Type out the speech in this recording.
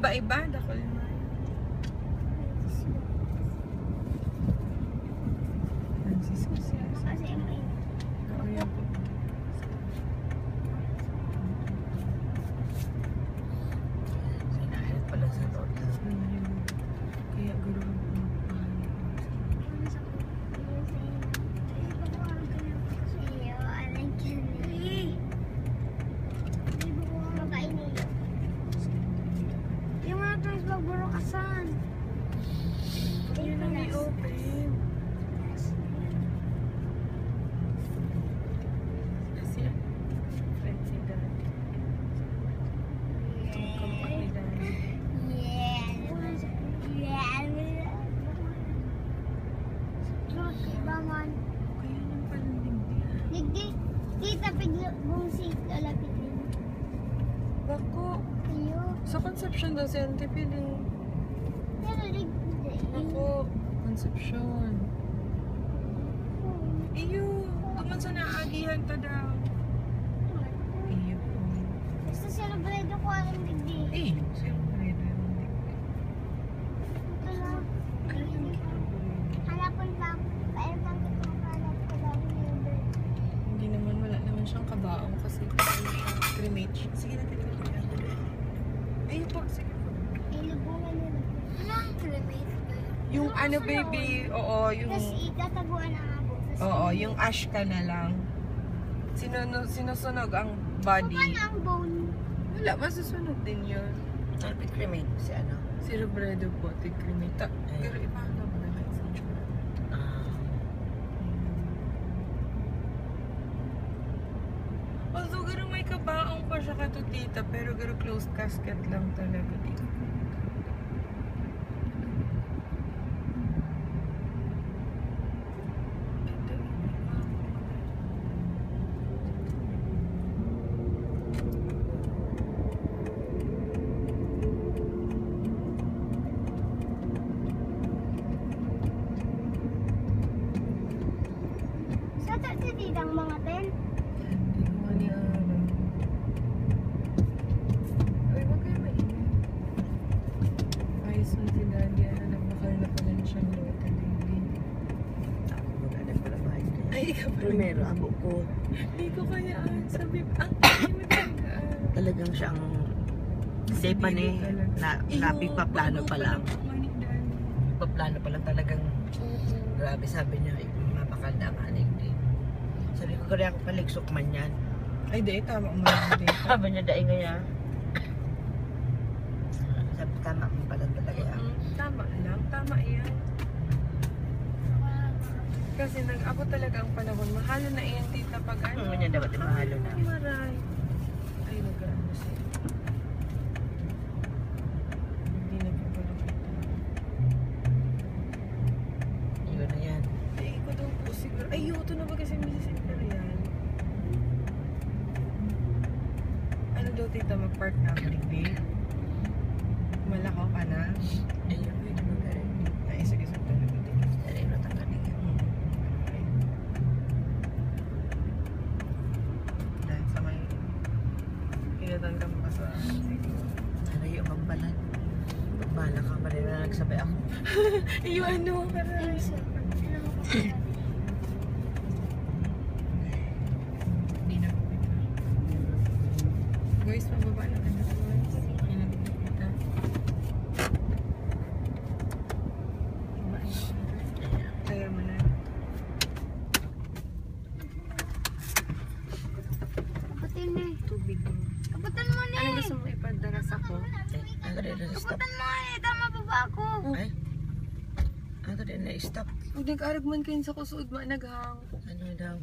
iba-iba dakol man. Francisco siya. Kasi may Sinahit pala sa torta. Kaya guro Asan? yun ang i-open. Kasi friend si Dad. Itong kampak ni Dad. Kaya nang palang Kita bungsi lalapit din. Bako. Sa Conception daw si Auntie Pili. Ako, Conception. Iyo, tuman sa naagihan ta daw. Iyo po. Gusto celebrate ko ang digdi. Iyo, celebrate yung Ito lang. Hanapon lang. Kaya lang ito hanap ko lang yung birthday. hindi naman, wala naman siyang kabaong kasi cremate siya. Sige na, tita. Iyo po, sige po. Ilubungan nila. Ano ang cremate? Yung ano baby, oo, yung... Tapos itataguan ang abo. Oo, yung ash ka na lang. Sinusunog ang body. Paano ang bone? Wala, masusunog din yun. Alpit cremate si ano? Si Robredo po, tig-cremate. Pero ipaano mo na kayo sa tsura. Although, garo may kabaong pa siya kato tita, pero garo closed casket lang talaga dito. Sa tatitidang mga ten? Hindi ko nga niya alam. Ay, wag kayo mainit. Ayos mo si Daddy, nagbakal na pala na siyang lote lately. Maganda pala bahay ko. Ay, ikaw pa. Primero, abo ko. Hindi ko kaya sabi, ay, mo talaga. Talagang siyang safe pa ni napipaplano pa lang. Paplano pa lang talagang grabe sabi niya, mapakanda ang aning din. Sabi ko kaya ako paliksok man yan. Ay, di, tama mo lang din. Sabi niya dahil nga sabi tama mo pala talaga yan. Tama lang, tama yan. Kasi nag-abot talaga ang panahon. Mahalo na yan, tita, pag ano. Ano niya dapat mahalo na. Maray. Ay, nag-ano siya. Hindi na po pala kita. Yun na yan. Ay, ko daw po siguro. Ay, ito na ba kasi Mrs. Imperial? Ano daw, tita, mag-park na ang ligbi? Malakaw ka na? Ayun, pwede mo na rin. Ay, sige, sa talaga din. Dali mo tanggalin yan. Dahil sa may kinatanggang pa sa siguro. Narayo kang balat. Magmala ka, mali na nagsabay ako. Iyo, ano? Karay. Hindi na po kita. Guys, mababa na ka na guys. Hindi na po kita. Baba na ka. Kaya mo na. Kaputin mo eh. Tubig mo. Kaputan mo na Ano eh. gusto mo ipadaras ako? Ang rin na stop. Kaputan mo eh. Tama pa ba ako? Ay? Ang rin na stop. Huwag nag-arag man kayo sa kusuod, naghang. Ano daw?